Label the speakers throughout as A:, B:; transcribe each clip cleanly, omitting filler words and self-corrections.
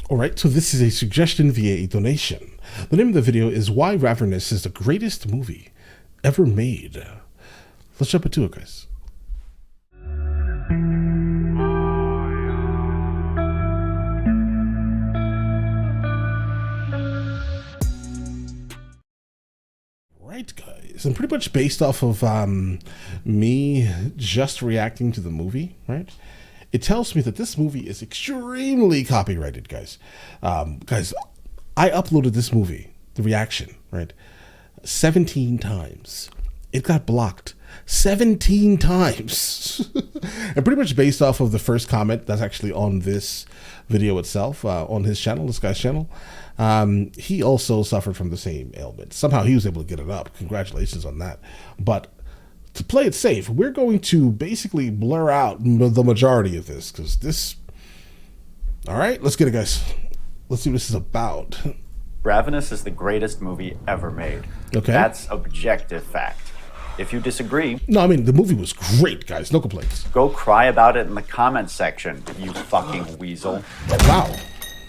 A: All right, so this is a suggestion via a donation. The name of the video is Why Ravenous is the Greatest Movie Ever Made. Let's jump into it, guys. Right, guys, and pretty much based off of me just reacting to the movie, right? It tells me that this movie is extremely copyrighted, guys. Guys, I uploaded this movie, the reaction, right, 17 times. It got blocked 17 times. And pretty much based off of the first comment that's actually on this video itself, on his channel, this guy's channel, he also suffered from the same ailment. Somehow he was able to get it up. Congratulations on that. But to play it safe, we're going to basically blur out the majority of this, because this... All right, let's get it, guys. Let's see what this is about.
B: Ravenous is the greatest movie ever made.
A: Okay.
B: That's objective fact. If you disagree...
A: No, I mean, the movie was great, guys. No complaints.
B: Go cry about it in the comments section, you fucking weasel.
A: Wow.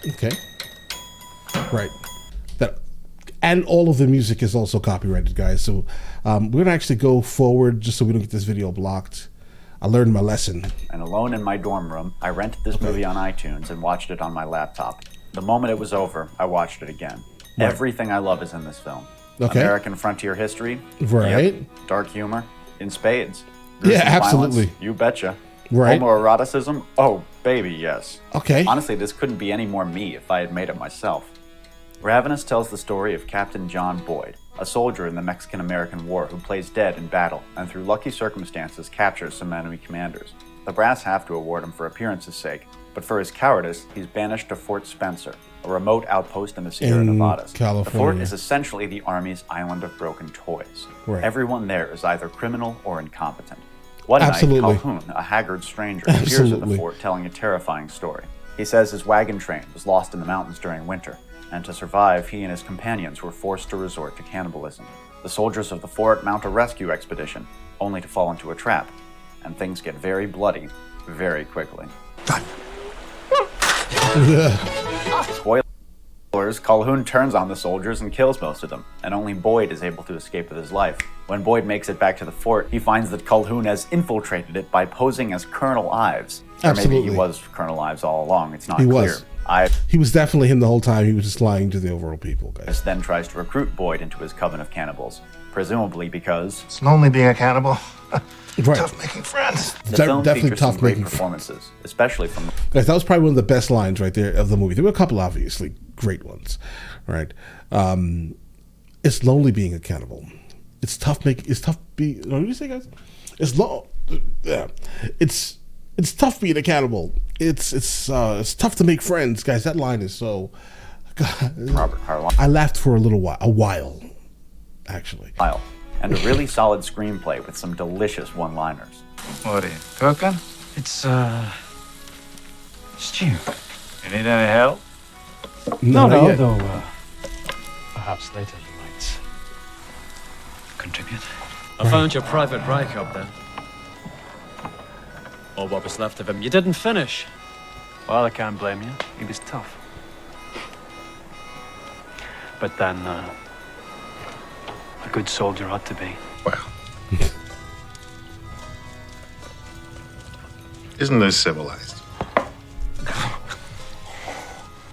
A: Okay. Right. That, and all of the music is also copyrighted, guys. So we're going to actually go forward just so we don't get this video blocked. I learned my lesson.
B: And alone in my dorm room, I rented this movie on iTunes and watched it on my laptop. The moment it was over, I watched it again. Right. Everything I love is in this film.
A: Okay.
B: American frontier history.
A: Right.
B: Yep. Dark humor. In spades.
A: Yeah, absolutely.
B: Violence, you betcha.
A: Right.
B: Homoeroticism. Oh, baby, yes.
A: Okay.
B: Honestly, this couldn't be any more me if I had made it myself. Ravenous tells the story of Captain John Boyd, a soldier in the Mexican-American War who plays dead in battle and through lucky circumstances captures some enemy commanders. The brass have to award him for appearance's sake, but for his cowardice, he's banished to Fort Spencer, a remote outpost in the Sierra Nevadas.
A: California.
B: The fort is essentially the Army's island of broken toys.
A: Right.
B: Everyone there is either criminal or incompetent. One
A: Absolutely.
B: night, Calhoun, a haggard stranger, appears at the fort telling a terrifying story. He says his wagon train was lost in the mountains during winter, and to survive, he and his companions were forced to resort to cannibalism. The soldiers of the fort mount a rescue expedition, only to fall into a trap, and things get very bloody very quickly. Spoilers, Calhoun turns on the soldiers and kills most of them, and only Boyd is able to escape with his life. When Boyd makes it back to the fort, he finds that Calhoun has infiltrated it by posing as Colonel Ives.
A: Absolutely.
B: Or maybe he was Colonel Ives all along, it's not
A: He
B: clear.
A: was. He was definitely him the whole time. He was just lying to the overall people, guys.
B: Then tries to recruit Boyd into his coven of cannibals, presumably because
C: it's lonely being a cannibal.
A: Right.
C: Tough making friends.
B: The film
A: definitely
B: features
A: tough
B: some great
A: making
B: performances, especially from...
A: Guys, that was probably one of the best lines right there of the movie. There were a couple obviously great ones, right? It's lonely being a cannibal. It's tough being... What did you say, guys? Yeah. It's tough being a cannibal. It's tough to make friends, guys. That line is so... God,
B: Robert Carlyle.
A: I laughed for a while, actually.
B: And a really solid screenplay with some delicious one-liners.
C: What are you, cooking?
D: It's, stew.
C: You need any help?
D: No,
A: not yet.
D: though, perhaps later you might contribute.
E: I found your private Reich up there. Or what was left of him. You didn't finish.
D: Well, I can't blame you. He was tough. But then, a good soldier ought to be.
C: Well. Isn't this civilized?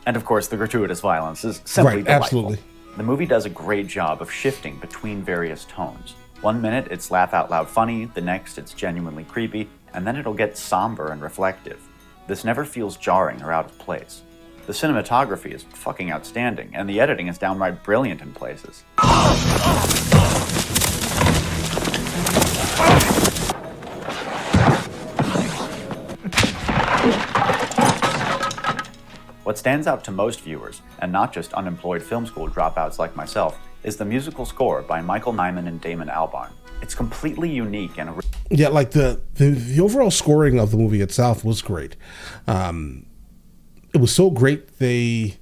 B: And of course, the gratuitous violence is simply delightful.
A: Absolutely.
B: The movie does a great job of shifting between various tones. 1 minute, it's laugh-out-loud funny, the next, it's genuinely creepy, and then it'll get somber and reflective. This never feels jarring or out of place. The cinematography is fucking outstanding, and the editing is downright brilliant in places. What stands out to most viewers, and not just unemployed film school dropouts like myself, is the musical score by Michael Nyman and Damon Albarn. It's completely unique and
A: yeah, like the overall scoring of the movie itself was great. It was so great they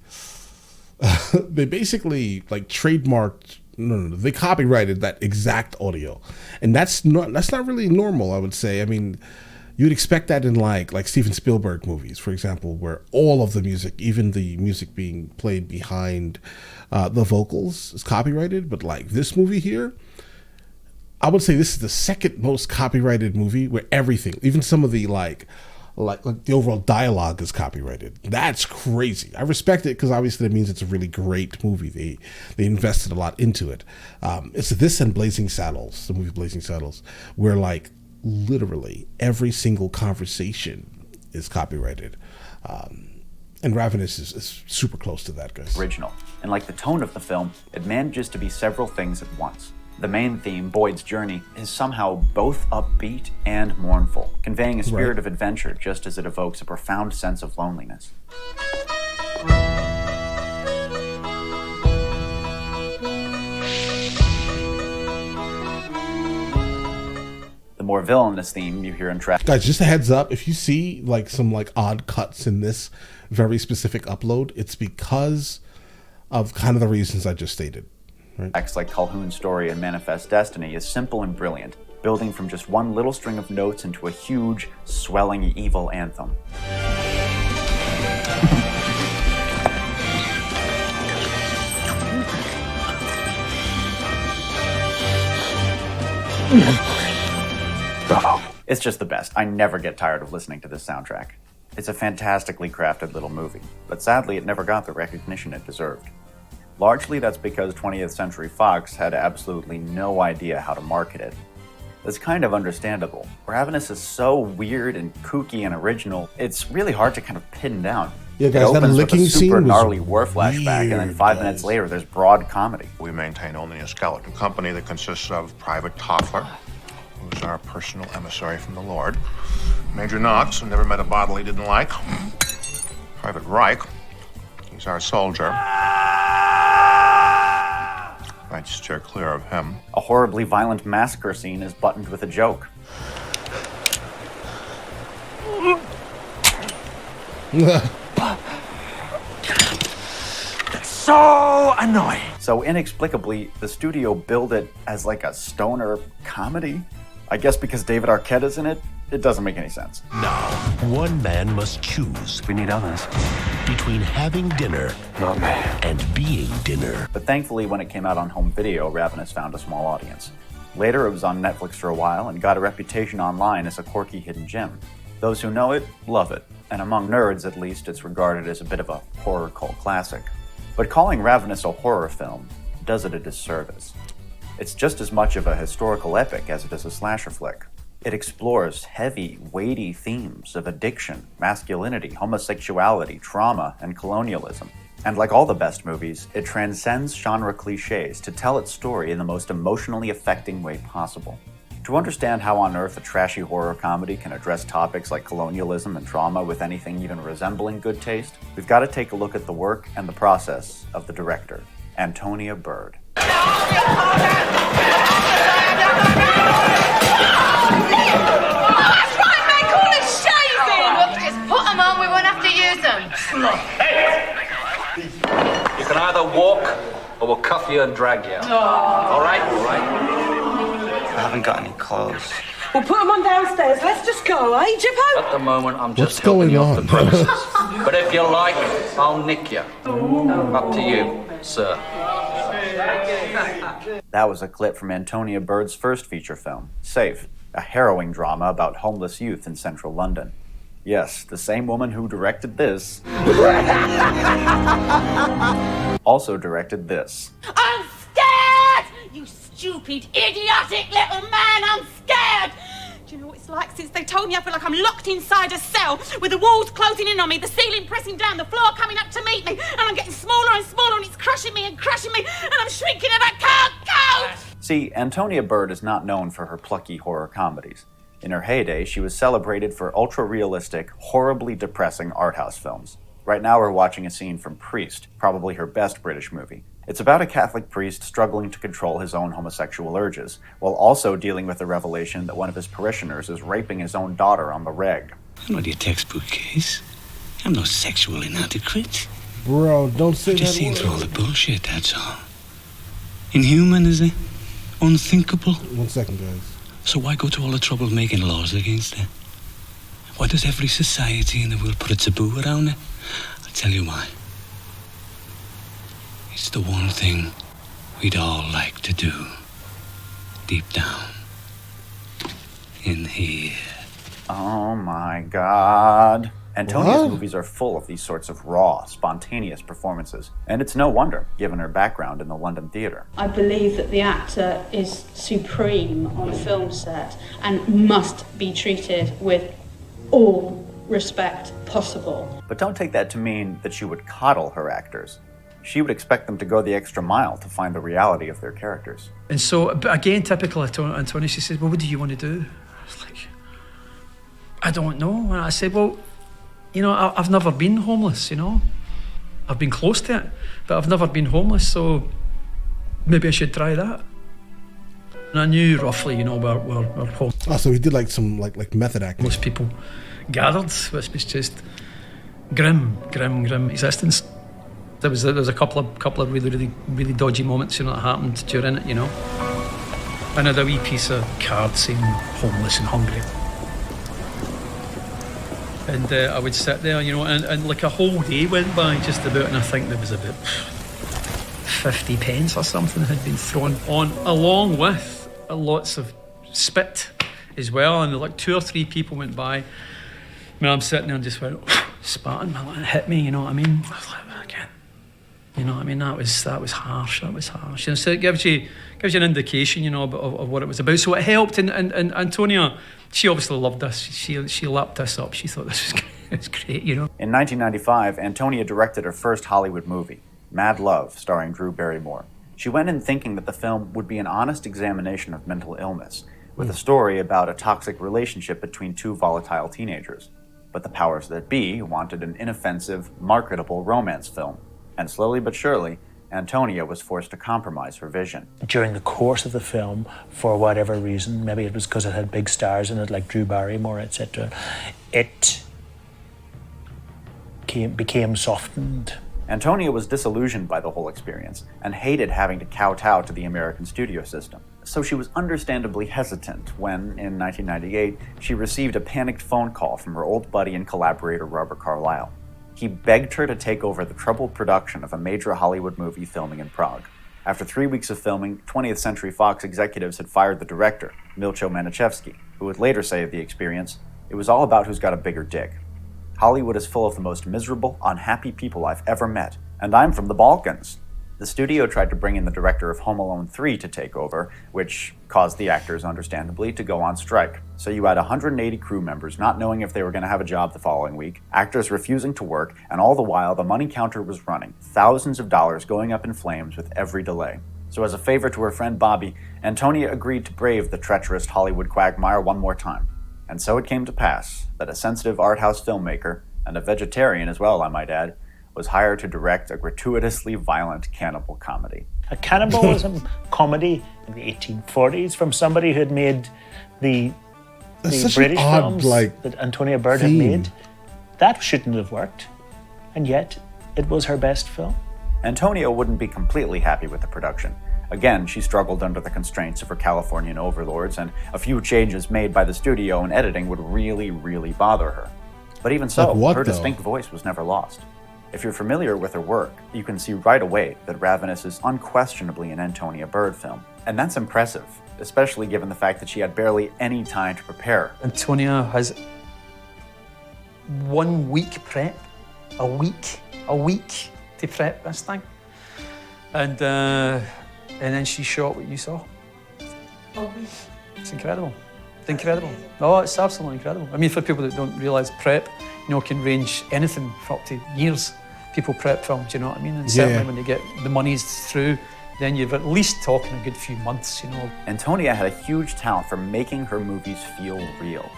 A: basically like trademarked. No, they copyrighted that exact audio, and that's not really normal, I would say. I mean, You would expect that in like Steven Spielberg movies, for example, where all of the music, even the music being played behind the vocals, is copyrighted. But like this movie here, I would say this is the second most copyrighted movie where everything, even some of the like the overall dialogue is copyrighted. That's crazy. I respect it because obviously that means it's a really great movie. They invested a lot into it. It's this and Blazing Saddles, the movie Blazing Saddles, where like literally every single conversation is copyrighted. And Ravenous is super close to that, guys.
B: Original. And like the tone of the film, it manages to be several things at once. The main theme, Boyd's journey, is somehow both upbeat and mournful, conveying a spirit of adventure just as it evokes a profound sense of loneliness. The more villainous theme you hear in track.
A: Guys, just a heads up, if you see like some like odd cuts in this very specific upload, it's because of kind of the reasons I just stated. Right.
B: Acts like Calhoun's story and Manifest Destiny is simple and brilliant, building from just one little string of notes into a huge, swelling evil anthem.
D: Bravo.
B: It's just the best. I never get tired of listening to this soundtrack. It's a fantastically crafted little movie, but sadly it never got the recognition it deserved. Largely that's because 20th Century Fox had absolutely no idea how to market it. That's kind of understandable. Ravenous is so weird and kooky and original, it's really hard to kind of pin down.
A: Yeah, guys,
B: it opens
A: that licking
B: with a super
A: scene was
B: gnarly war flashback, and then 5 minutes later there's broad comedy.
F: We maintain only a skeleton company that consists of Private Toffler, who's our personal emissary from the Lord, Major Knox, who never met a bottle he didn't like, Private Reich, he's our soldier. I'd steer clear of him.
B: A horribly violent massacre scene is buttoned with a joke.
G: So annoying.
B: So inexplicably, the studio billed it as like a stoner comedy. I guess because David Arquette is in it, it doesn't make any sense.
H: Now, one man must choose
D: We need others.
H: between having dinner
D: Not me.
H: and being dinner.
B: But thankfully, when it came out on home video, Ravenous found a small audience. Later, it was on Netflix for a while and got a reputation online as a quirky hidden gem. Those who know it, love it, and among nerds at least, it's regarded as a bit of a horror cult classic. But calling Ravenous a horror film does it a disservice. It's just as much of a historical epic as it is a slasher flick. It explores heavy, weighty themes of addiction, masculinity, homosexuality, trauma, and colonialism. And like all the best movies, it transcends genre cliches to tell its story in the most emotionally affecting way possible. To understand how on earth a trashy horror comedy can address topics like colonialism and trauma with anything even resembling good taste, we've got to take a look at the work and the process of the director, Antonia Byrd.
I: That's right, mate, call it shaving! Well, just put them on, we won't have to use them.
E: You can either walk or we'll cuff you and drag you. All right? All right.
G: I haven't got any clothes.
J: We'll put them on downstairs. Let's just go, eh, Jippo?
E: At the moment, I'm
A: What's
E: just helping
A: going
E: you off
A: on?
E: the premises. But if you like, I'll nick you. Up to you, sir.
B: That was a clip from Antonia Byrd's first feature film, Safe, a harrowing drama about homeless youth in central London. Yes, the same woman who directed this also directed this.
I: I'm scared! You stupid, idiotic little man, I'm scared! Do you know what it's like since they told me I feel like I'm locked inside a cell with the walls closing in on me, the ceiling pressing down, the floor coming up to meet me, and I'm getting smaller and smaller and it's crushing me, and I'm shrinking and I can't go!
B: See, Antonia Byrd is not known for her plucky horror comedies. In her heyday, she was celebrated for ultra-realistic, horribly depressing art house films. Right now we're watching a scene from Priest, probably her best British movie. It's about a Catholic priest struggling to control his own homosexual urges, while also dealing with the revelation that one of his parishioners is raping his own daughter on the reg.
K: I'm not your textbook case. I'm no sexual inadequate.
A: Bro, don't say
K: Just
A: that
K: seen
A: word.
K: through all the bullshit, that's all. Inhuman, is it? Unthinkable?
A: 1 second, guys.
K: So why go to all the trouble of making laws against it? Why does every society in the world put a taboo around it? I'll tell you why. It's the one thing we'd all like to do. Deep down. In here.
B: Oh my God. Antonia's movies are full of these sorts of raw, spontaneous performances, and it's no wonder, given her background in the London theatre.
J: I believe that the actor is supreme on a film set and must be treated with all respect possible.
B: But don't take that to mean that she would coddle her actors. She would expect them to go the extra mile to find the reality of their characters.
L: And so, but again, typical Antonia, she says, well, what do you want to do? I was like, I don't know. And I said, well, you know, I've never been homeless, you know. I've been close to it, but I've never been homeless, so maybe I should try that. And I knew roughly, you know, we're homeless.
A: Oh, so he did like some like method acting.
L: Most people gathered, which was just grim existence. There was a couple of really dodgy moments, you know, that happened during it, you know. I had a wee piece of card saying homeless and hungry. And I would sit there, you know, and like a whole day went by just about, and I think there was about 50 pence or something had been thrown on, along with lots of spit as well. And like 2 or 3 people went by. I mean, I'm sitting there and just went, spat, and it hit me, you know what I mean? I was like, again. You know what I mean? That was harsh. You know, so it gives you an indication, you know, of what it was about. So it helped, and Antonia, she obviously loved us. She lapped us up. She thought this was great, you know.
B: In 1995, Antonia directed her first Hollywood movie, Mad Love, starring Drew Barrymore. She went in thinking that the film would be an honest examination of mental illness, with a story about a toxic relationship between 2 volatile teenagers. But the powers that be wanted an inoffensive, marketable romance film. And slowly but surely, Antonia was forced to compromise her vision.
M: During the course of the film, for whatever reason, maybe it was because it had big stars in it like Drew Barrymore, etc., it became softened.
B: Antonia was disillusioned by the whole experience and hated having to kowtow to the American studio system. So she was understandably hesitant when, in 1998, she received a panicked phone call from her old buddy and collaborator Robert Carlyle. He begged her to take over the troubled production of a major Hollywood movie filming in Prague. After 3 weeks of filming, 20th Century Fox executives had fired the director, Milcho Maniszewski, who would later say of the experience, "It was all about who's got a bigger dick. Hollywood is full of the most miserable, unhappy people I've ever met, and I'm from the Balkans." The studio tried to bring in the director of Home Alone 3 to take over, which caused the actors, understandably, to go on strike. So you had 180 crew members not knowing if they were going to have a job the following week, actors refusing to work, and all the while the money counter was running, thousands of dollars going up in flames with every delay. So as a favor to her friend Bobby, Antonia agreed to brave the treacherous Hollywood quagmire one more time. And so it came to pass that a sensitive art house filmmaker, and a vegetarian as well, I might add, was hired to direct a gratuitously violent cannibal comedy.
M: A cannibalism comedy in the 1840s from somebody who had made the British films that Antonia Byrd had made. That shouldn't have worked. And yet, it was her best film.
B: Antonia wouldn't be completely happy with the production. Again, she struggled under the constraints of her Californian overlords, and a few changes made by the studio and editing would really, really bother her. But even so, her distinct voice was never lost. If you're familiar with her work, you can see right away that Ravenous is unquestionably an Antonia Byrd film. And that's impressive, especially given the fact that she had barely any time to prepare.
L: Antonia has 1 week prep, a week to prep this thing. And then she shot what you saw.
J: A week.
L: It's incredible. It's incredible. Oh, it's absolutely incredible. I mean, for people that don't realise, prep, you know, can range anything for up to years. People prep films, you know what I mean? And certainly when they get the monies through, then you're at least talking a good few months, you know.
B: Antonia had a huge talent for making her movies feel real.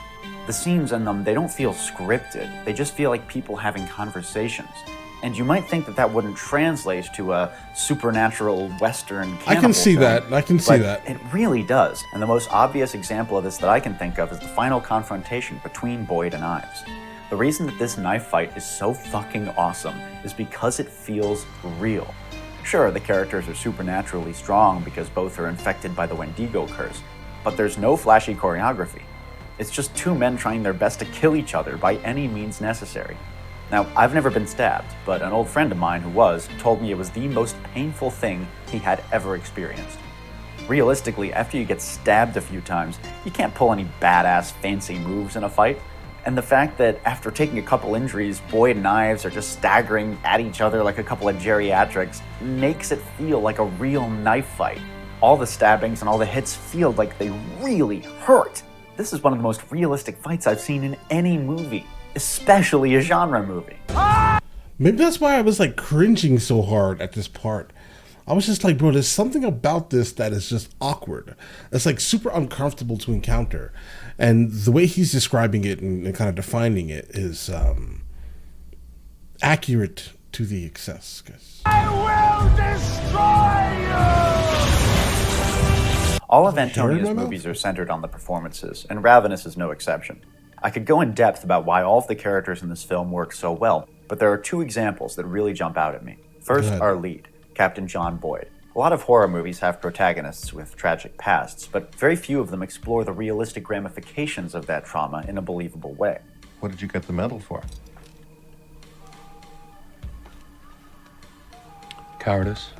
B: The scenes in them, they don't feel scripted. They just feel like people having conversations. And you might think that that wouldn't translate to a supernatural Western cannibal
A: I can see
B: film,
A: that. I can see that.
B: It really does. And the most obvious example of this that I can think of is the final confrontation between Boyd and Ives. The reason that this knife fight is so fucking awesome is because it feels real. Sure, the characters are supernaturally strong because both are infected by the Wendigo curse, but there's no flashy choreography. It's just two men trying their best to kill each other by any means necessary. Now, I've never been stabbed, but an old friend of mine who was told me it was the most painful thing he had ever experienced. Realistically, after you get stabbed a few times, you can't pull any badass fancy moves in a fight. And the fact that after taking a couple injuries, Boyd and Ives are just staggering at each other like a couple of geriatrics makes it feel like a real knife fight. All the stabbings and all the hits feel like they really hurt. This is one of the most realistic fights I've seen in any movie, especially a genre movie.
A: Maybe that's why I was like cringing so hard at this part. I was just like, bro, there's something about this that is just awkward. It's like super uncomfortable to encounter. And the way he's describing it and kind of defining it is accurate to the excess, guys.
E: I will destroy you!
B: All of Antonia's movies are centered on the performances, and Ravenous is no exception. I could go in depth about why all of the characters in this film work so well, but there are two examples that really jump out at me. First, our lead, Captain John Boyd. A lot of horror movies have protagonists with tragic pasts, but very few of them explore the realistic ramifications of that trauma in a believable way.
F: What did you get the medal for?
K: Cowardice.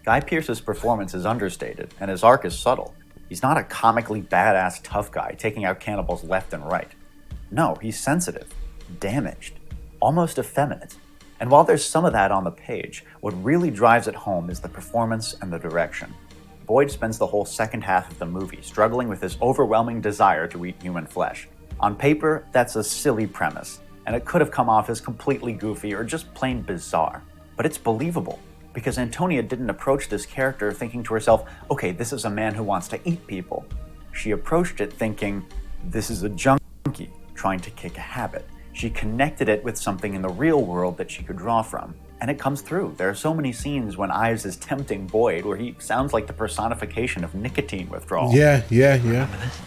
B: Guy Pearce's performance is understated, and his arc is subtle. He's not a comically badass tough guy taking out cannibals left and right. No, he's sensitive, damaged, almost effeminate. And while there's some of that on the page, what really drives it home is the performance and the direction. Boyd spends the whole second half of the movie struggling with his overwhelming desire to eat human flesh. On paper, that's a silly premise, and it could have come off as completely goofy or just plain bizarre. But it's believable, because Antonia didn't approach this character thinking to herself, okay, this is a man who wants to eat people. She approached it thinking, this is a junkie trying to kick a habit. She connected it with something in the real world that she could draw from. And it comes through. There are so many scenes when Ives is tempting Boyd where he sounds like the personification of nicotine withdrawal.
A: Yeah.
K: Remember this?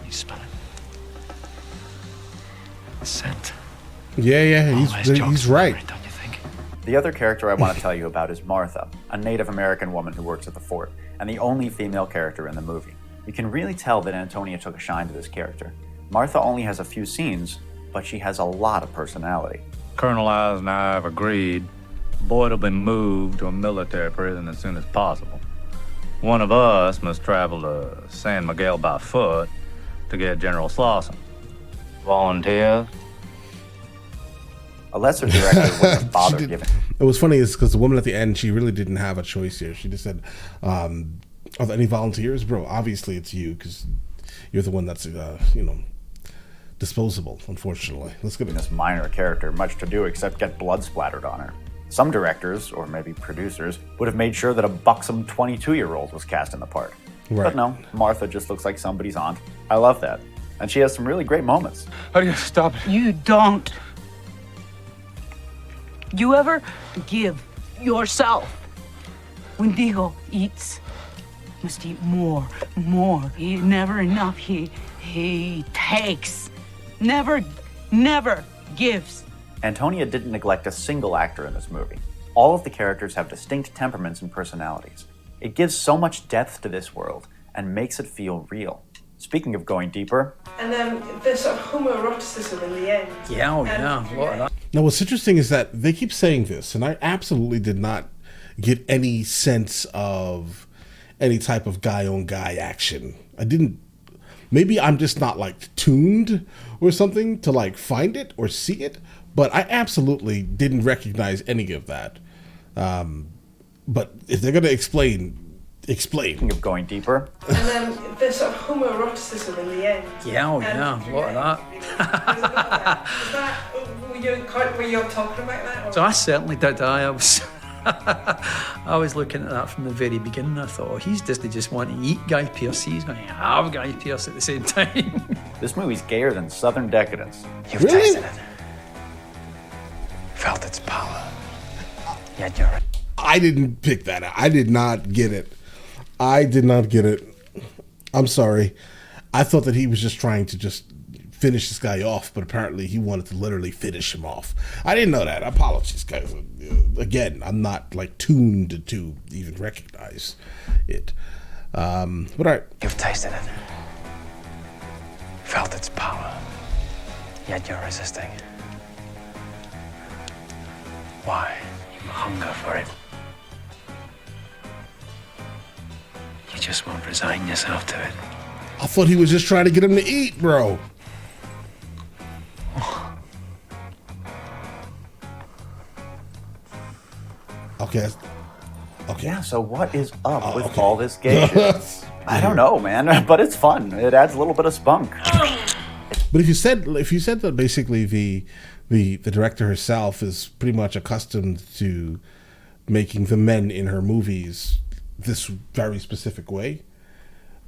K: You smell it? Scent.
A: Yeah, he's right.
K: Don't you think?
B: The other character I want to tell you about is Martha, a Native American woman who works at the fort, and the only female character in the movie. You can really tell that Antonia took a shine to this character. Martha only has a few scenes, but she has a lot of personality.
C: Colonel Ives and I have agreed Boyd will be moved to a military prison as soon as possible. One of us must travel to San Miguel by foot to get General Slauson. Volunteers?
B: A lesser director wouldn't have bothered giving.
A: It was funny is because the woman at the end, she really didn't have a choice here. She just said, are there any volunteers? Bro, obviously it's you because you're the one that's, disposable, unfortunately. Let's get
B: this minor character much to do except get blood splattered on her. Some directors, or maybe producers, would have made sure that a buxom 22-year-old was cast in the part.
A: Right.
B: But no, Martha just looks like somebody's aunt. I love that. And she has some really great moments.
C: How do you stop it?
N: You don't. You ever give yourself? When Diego eats, must eat more. He never enough. He takes. Never gives.
B: Antonia didn't neglect a single actor in this movie. All of the characters have distinct temperaments and personalities. It gives so much depth to this world and makes it feel real. Speaking of going deeper...
O: And then there's sort of homoeroticism in the end.
L: Yeah, a lot of that.
A: Now, what's interesting is that they keep saying this, and I absolutely did not get any sense of any type of guy-on-guy action. I didn't... Maybe I'm just not, tuned or something to, find it or see it, but I absolutely didn't recognize any of that. But if they're going to explain.
B: Speaking of going deeper.
O: And then there's sort of homoeroticism in the end.
L: Yeah, a lot of that.
O: Were you talking about that? Or?
L: So I certainly did. I was looking at that from the very beginning. I thought, he doesn't just want to eat Guy Pearce, he's going to have Guy Pearce at the same time.
B: This movie's gayer than Southern Decadence.
K: You've tasted it. Felt its power. Yet you're...
A: I didn't pick that up. I did not get it. I'm sorry. I thought that he was just trying to just finish this guy off, but apparently he wanted to literally finish him off. I didn't know that. Apologies, guys. Again, I'm not tuned to even recognize it. But all right.
D: You've tasted it. Felt its power. Yet you're resisting. Why? You hunger for it. You just won't resign yourself to it.
A: I thought he was just trying to get him to eat, bro. Okay.
B: Yeah, so what is up with all this gay shit? I don't know, man, but it's fun. It adds a little bit of spunk.
A: But if you said that basically the director herself is pretty much accustomed to making the men in her movies this very specific way,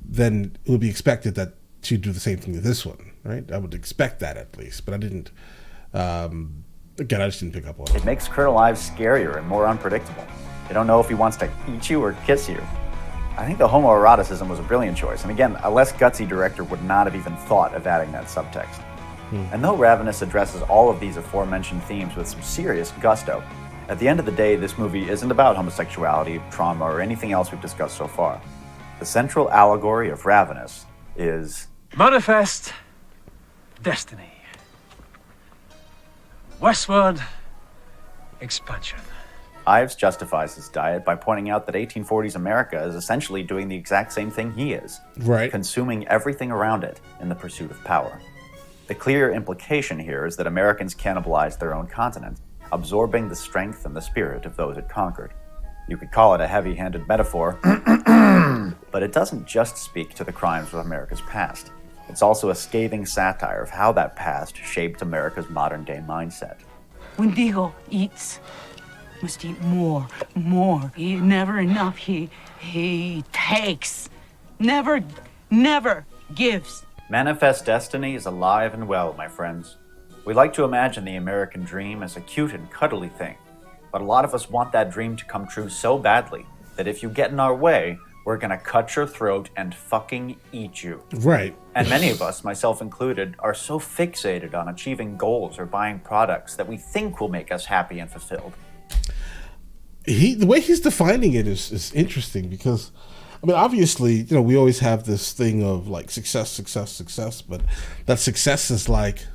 A: then it would be expected that she'd do the same thing to this one, right? I would expect that at least, but I didn't. Again, I just didn't pick up on it.
B: It makes Kurt alive scarier and more unpredictable. You don't know if he wants to eat you or kiss you. I think the homoeroticism was a brilliant choice, and again, a less gutsy director would not have even thought of adding that subtext. And though Ravenous addresses all of these aforementioned themes with some serious gusto, at the end of the day, this movie isn't about homosexuality, trauma, or anything else we've discussed so far. The central allegory of Ravenous is
D: Manifest destiny. Westward expansion.
B: Ives justifies his diet by pointing out that 1840s America is essentially doing the exact same thing he is.
A: Right.
B: Consuming everything around it in the pursuit of power. The clear implication here is that Americans cannibalized their own continent, absorbing the strength and the spirit of those it conquered. You could call it a heavy-handed metaphor, but it doesn't just speak to the crimes of America's past. It's also a scathing satire of how that past shaped America's modern-day mindset.
N: When Diego eats, must eat more. Never enough. He takes. Never gives.
B: Manifest destiny is alive and well, my friends. We like to imagine the American dream as a cute and cuddly thing, but a lot of us want that dream to come true so badly that if you get in our way, we're gonna cut your throat and fucking eat you.
A: Right.
B: And many of us, myself included, are so fixated on achieving goals or buying products that we think will make us happy and fulfilled.
A: The way he's defining it is interesting because, I mean, obviously, we always have this thing of like success, but that success is like,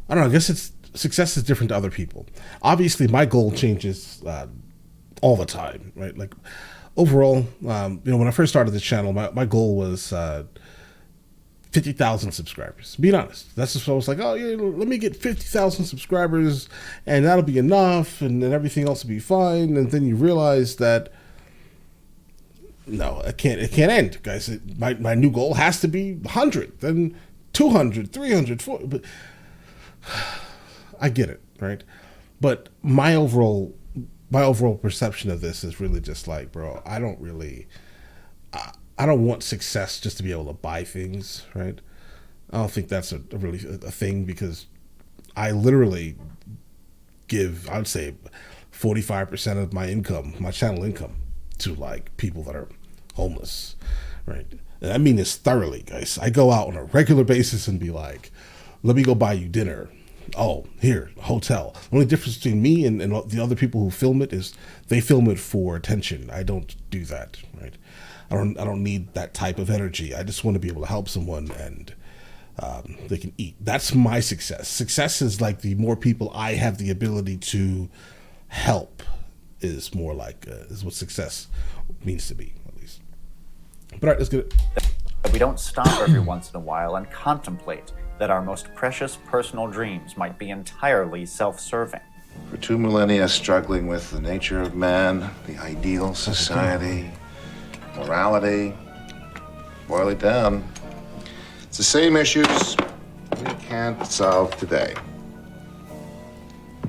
A: I don't know, I guess success is different to other people. Obviously, my goal changes all the time, right? Like, overall, when I first started this channel, my goal was 50,000 subscribers. Being honest, that's just what I was like. Oh yeah, let me get 50,000 subscribers, and that'll be enough, and then everything else will be fine. And then you realize that no, it can't end, guys. My new goal has to be 100, then 200, 300, 400. But I get it, right? But my overall perception of this is really just like, bro, I don't want success just to be able to buy things, right? I don't think that's a really thing because I literally give, I would say, 45% of my income, my channel income, to like people that are homeless, right? And I mean this thoroughly, guys. I go out on a regular basis and be like, let me go buy you dinner. Oh, here, hotel. The only difference between me and the other people who film it is they film it for attention. I don't do that, right? I don't need that type of energy. I just want to be able to help someone and they can eat. That's my success. Success is like the more people I have the ability to help is more like is what success means to me, at least. But all right, let's get it.
B: We don't stop every once in a while and contemplate that our most precious personal dreams might be entirely self-serving.
F: For 2 millennia struggling with the nature of man, the ideal society, morality, boil it down, it's the same issues we can't solve today.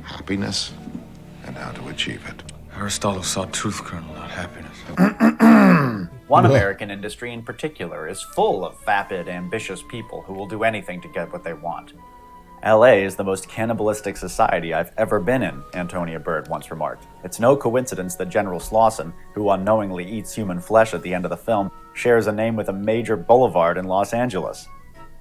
F: Happiness and how to achieve it.
K: Aristotle saw truth, Colonel, not happiness.
B: One American industry in particular is full of vapid, ambitious people who will do anything to get what they want. LA is the most cannibalistic society I've ever been in, Antonia Byrd once remarked. It's no coincidence that General Slauson, who unknowingly eats human flesh at the end of the film, shares a name with a major boulevard in Los Angeles.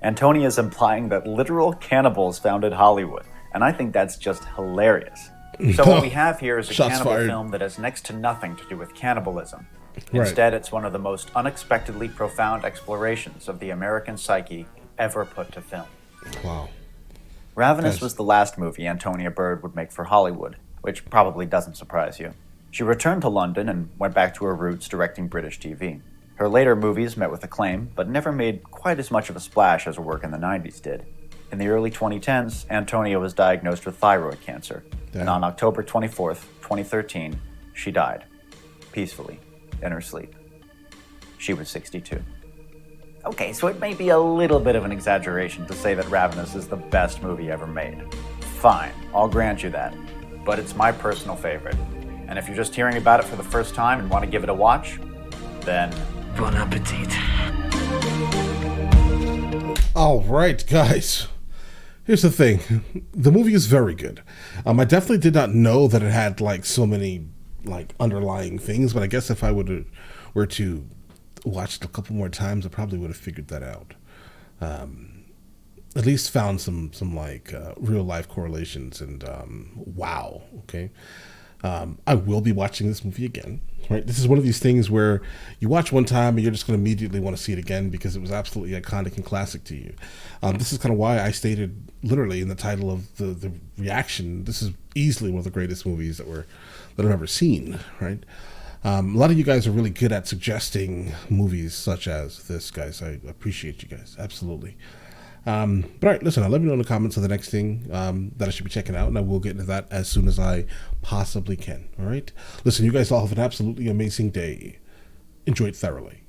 B: Antonia is implying that literal cannibals founded Hollywood, and I think that's just hilarious. So what we have here is a
A: Shots
B: cannibal
A: fired.
B: film that has next to nothing to do with cannibalism.
A: Right.
B: Instead, it's one of the most unexpectedly profound explorations of the American psyche ever put to film.
A: Wow.
B: Ravenous
A: Yes.
B: was the last movie Antonia Byrd would make for Hollywood, which probably doesn't surprise you. She returned to London and went back to her roots directing British TV. Her later movies met with acclaim, but never made quite as much of a splash as her work in the 90s did. In the early 2010s, Antonia was diagnosed with thyroid cancer, and on October 24th, 2013, she died, peacefully, in her sleep. She was 62. Okay, so it may be a little bit of an exaggeration to say that Ravenous is the best movie ever made. Fine, I'll grant you that. But it's my personal favorite. And if you're just hearing about it for the first time and want to give it a watch, then
D: Bon appetit.
A: All right, guys. Here's the thing. The movie is very good. I definitely did not know that it had like so many like underlying things, but I guess if I were to watch it a couple more times, I probably would have figured that out. At least found some like real life correlations and wow. Okay. I will be watching this movie again. Right, this is one of these things where you watch one time and you're just going to immediately want to see it again because it was absolutely iconic and classic to you. This is kind of why I stated literally in the title of the reaction, this is easily one of the greatest movies that I've ever seen. Right, a lot of you guys are really good at suggesting movies such as this, guys. I appreciate you guys, absolutely. But all right, listen, let me know in the comments of the next thing that I should be checking out, and I will get into that as soon as I possibly can. All right, listen, you guys all have an absolutely amazing day. Enjoy it thoroughly.